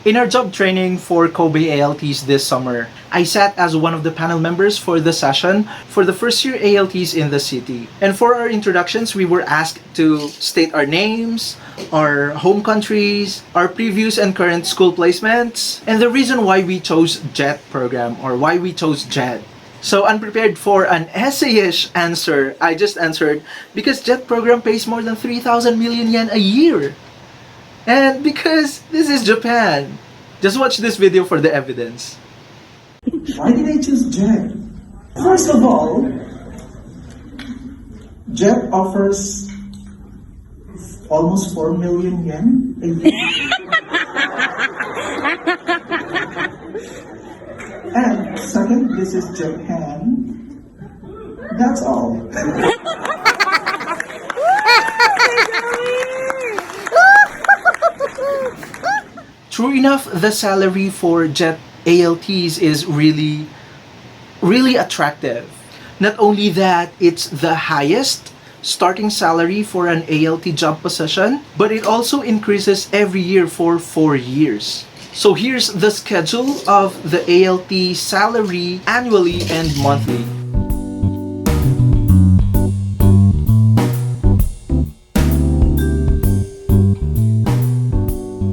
In our job training for Kobe ALTs this summer, I sat as one of the panel members for the session for the first year ALTs in the city. And for our introductions, we were asked to state our names, our home countries, our previous and current school placements, and the reason why we chose JET program or why we chose JET. So unprepared for an essayish answer, I just answered because JET program pays more than 3,000 million yen a year. And because this is Japan. Just watch this video for the evidence. Why did I choose JET? First of all, JET offers almost 4 million yen a year. And second, this is Japan. That's all. True enough, the salary for JET ALTs is really attractive. Not only that, it's the highest starting salary for an ALT job position, but it also increases every year for 4 years. So here's the schedule of the ALT salary annually and monthly.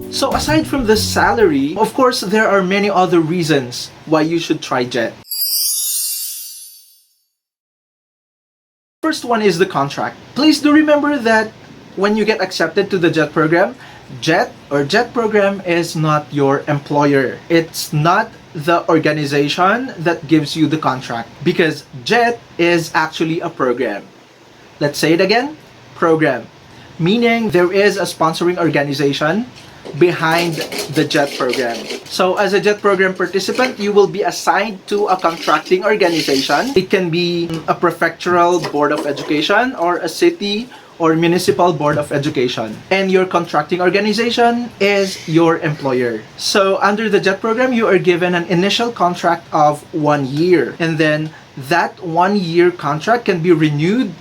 So aside from the salary, of course, there are many other reasons why you should try JET. First one is the contract. Please do remember that when you get accepted to the JET program, JET or JET program is not your employer. It's not the organization that gives you the contract because JET is actually a program. Let's say it again, program. Meaning there is a sponsoring organization behind the JET program. So as a JET program participant, you will be assigned to a contracting organization. It can be a prefectural board of education or a city or municipal board of education. And your contracting organization is your employer. So under the JET program, you are given an initial contract of 1 year. And then that 1 year contract can be renewed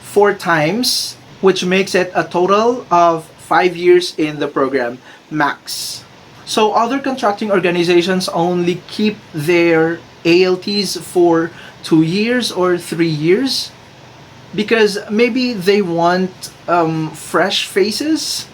4 times, which makes it a total of 5 years in the program max. So other contracting organizations only keep their ALTs for 2 years or 3 years because maybe they want fresh faces.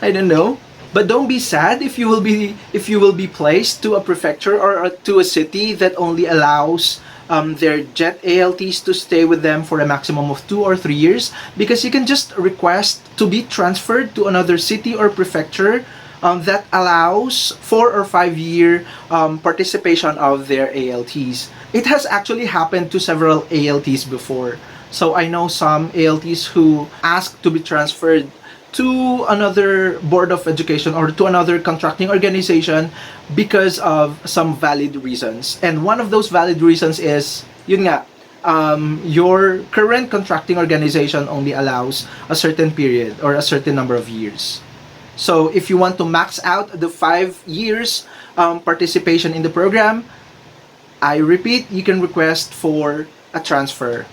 I don't know. But don't be sad if you will be placed to a prefecture or to a city that only allows their JET ALTs to stay with them for a maximum of 2 or 3 years, because you can just request to be transferred to another city or prefecture that allows 4 or 5 year participation of their ALTs. It has actually happened to several ALTs before. So I know some ALTs who asked to be transferred to another board of education or to another contracting organization because of some valid reasons. And one of those valid reasons is, yun nga, your current contracting organization only allows a certain period or a certain number of years. So if you want to max out the 5 years participation in the program, I repeat, you can request for a transfer.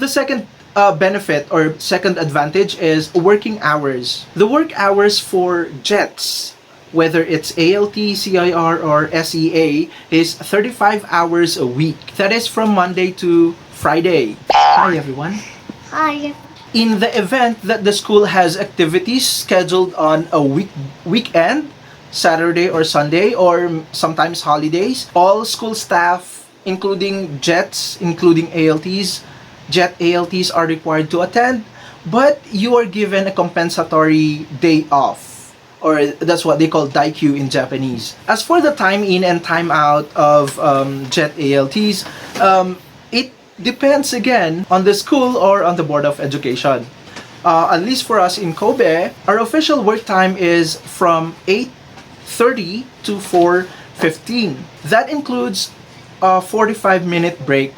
The second benefit or second advantage is working hours. The work hours for JETs, whether it's ALT, CIR, or SEA, is 35 hours a week. That is from Monday to Friday. Hi everyone. Hi. In the event that the school has activities scheduled on a weekend, Saturday or Sunday, or sometimes holidays, all school staff, including JETs, including ALTs, JET ALTs are required to attend, but you are given a compensatory day off, or that's what they call daikyu in Japanese. As for the time in and time out of JET ALTs, it depends again on the school or on the board of education. At least for us in Kobe, our official work time is from 8:30 to 4:15. That includes a 45-minute break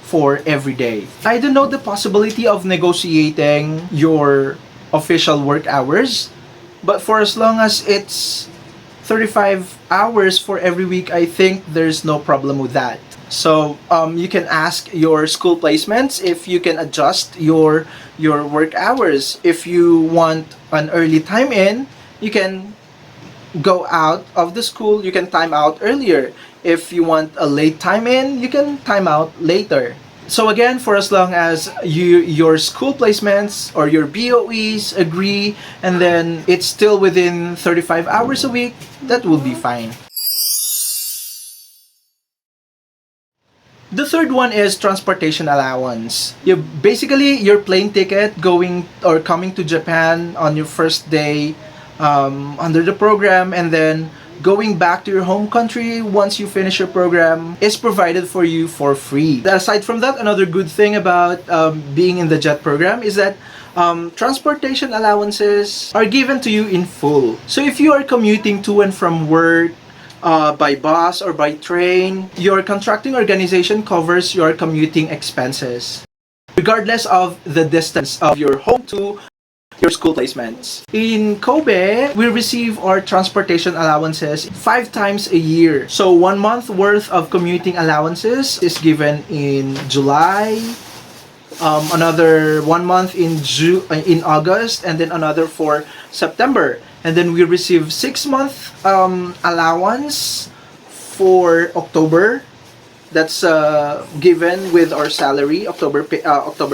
for every day. I don't know the possibility of negotiating your official work hours, but for as long as it's 35 hours for every week, I think there's no problem with that. So you can ask your school placements if you can adjust your work hours. If you want an early time in, you can go out of the school, you can time out earlier. If you want a late time in, you can time out later. So again, for as long as your school placements or your BOEs agree, and then it's still within 35 hours a week, that will be fine. The third one is transportation allowance. Basically your plane ticket going or coming to Japan on your first day under the program, and then going back to your home country once you finish your program is provided for you for free. Aside from that, another good thing about being in the JET program is that transportation allowances are given to you in full. So if you are commuting to and from work, by bus or by train, your contracting organization covers your commuting expenses, regardless of the distance of your home to your school placements. In Kobe, we receive our transportation allowances 5 times a year. So 1 month worth of commuting allowances is given in July, another 1 month in August, and then another for September. And then we receive 6 month allowance for October. That's given with our salary, October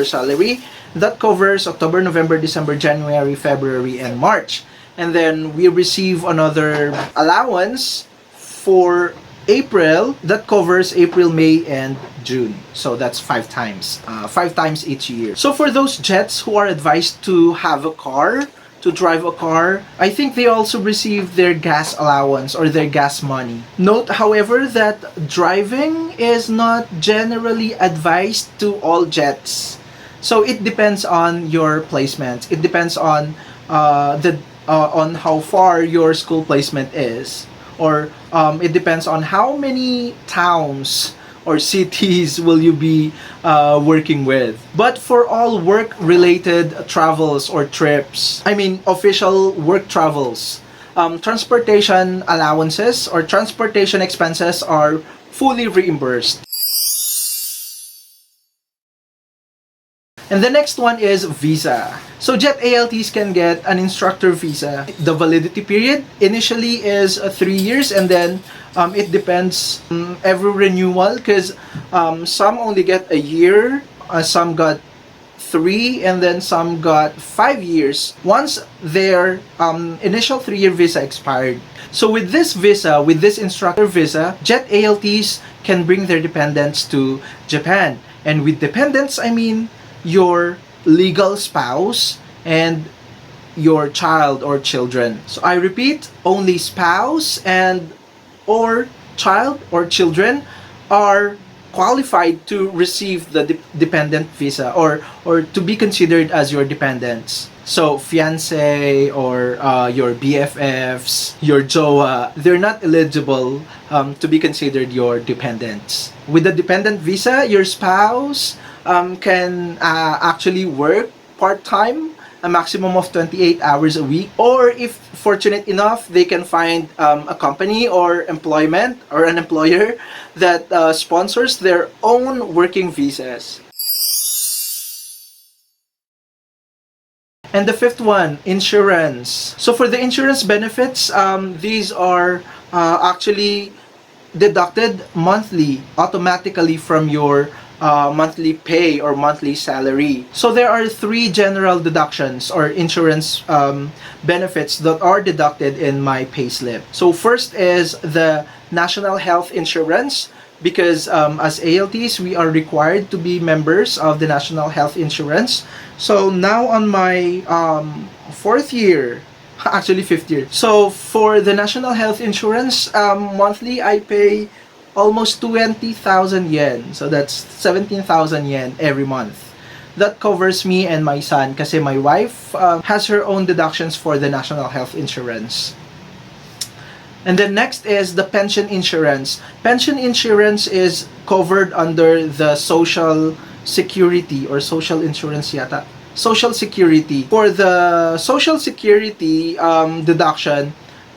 salary. That covers October, November, December, January, February, and March. And then we receive another allowance for April that covers April, May, and June. So that's 5 times, 5 times each year. So for those jets who are advised to have a car, to drive a car, I think they also receive their gas allowance or their gas money. Note, however, that driving is not generally advised to all jets. So it depends on your placements. It depends on on how far your school placement is, or it depends on how many towns or cities will you be working with. But for all work-related travels or trips, I mean official work travels, transportation allowances or transportation expenses are fully reimbursed. And the next one is visa. So JET ALTs can get an instructor visa. The validity period initially is 3 years, and then it depends every renewal, because some only get a year, some got 3, and then some got 5 years once their initial 3-year visa expired. So with this visa, with this instructor visa, JET ALTs can bring their dependents to Japan. And with dependents, I mean your legal spouse and your child or children. So I repeat, only spouse and or child or children are qualified to receive the dependent visa, or to be considered as your dependents. So fiance or your BFFs, your jowa, they're not eligible to be considered your dependents. With the dependent visa, your spouse can actually work part-time, a maximum of 28 hours a week, or if fortunate enough, they can find a company or employment or an employer that sponsors their own working visas. And the fifth one, insurance. So for the insurance benefits, these are actually deducted monthly, automatically from your monthly pay or monthly salary. So there are 3 general deductions or insurance benefits that are deducted in my payslip. So first is the national health insurance, because as ALTs we are required to be members of the national health insurance. So now on my 4th year, actually 5th year. So for the national health insurance, monthly I pay almost 20,000 yen. So that's 17,000 yen every month. That covers me and my son, kasi my wife has her own deductions for the national health insurance. And then next is the pension insurance. Pension insurance is covered under the social security or social insurance yata. Social security. For the social security deduction,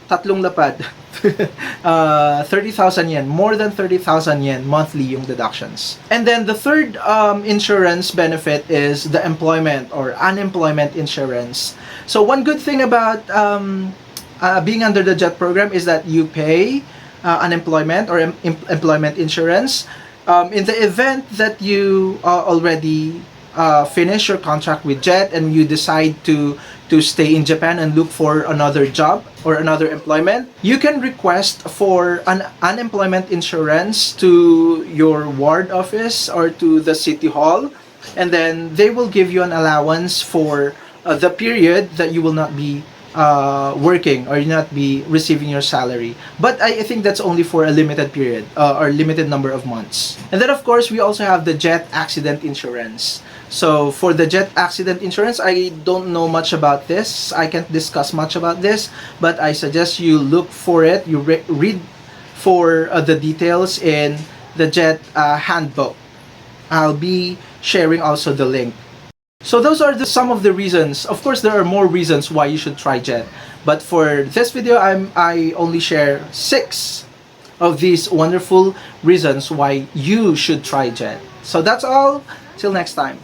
tatlong lapad. 30,000 yen, more than 30,000 yen monthly yung deductions. And then the third insurance benefit is the employment or unemployment insurance. So one good thing about being under the JET program is that you pay unemployment or employment insurance. In the event that you already finish your contract with JET and you decide to stay in Japan and look for another job or another employment, you can request for an unemployment insurance to your ward office or to the city hall, and then they will give you an allowance for the period that you will not be working or you not be receiving your salary. But I think that's only for a limited period or limited number of months. And then of course we also have the JET accident insurance. So for the JET accident insurance, I don't know much about this. I can't discuss much about this, but I suggest you look for it. You read for the details in the JET handbook. I'll be sharing also the link. So those are some of the reasons. Of course, there are more reasons why you should try JET. But for this video, I only share 6 of these wonderful reasons why you should try JET. So that's all. Till next time.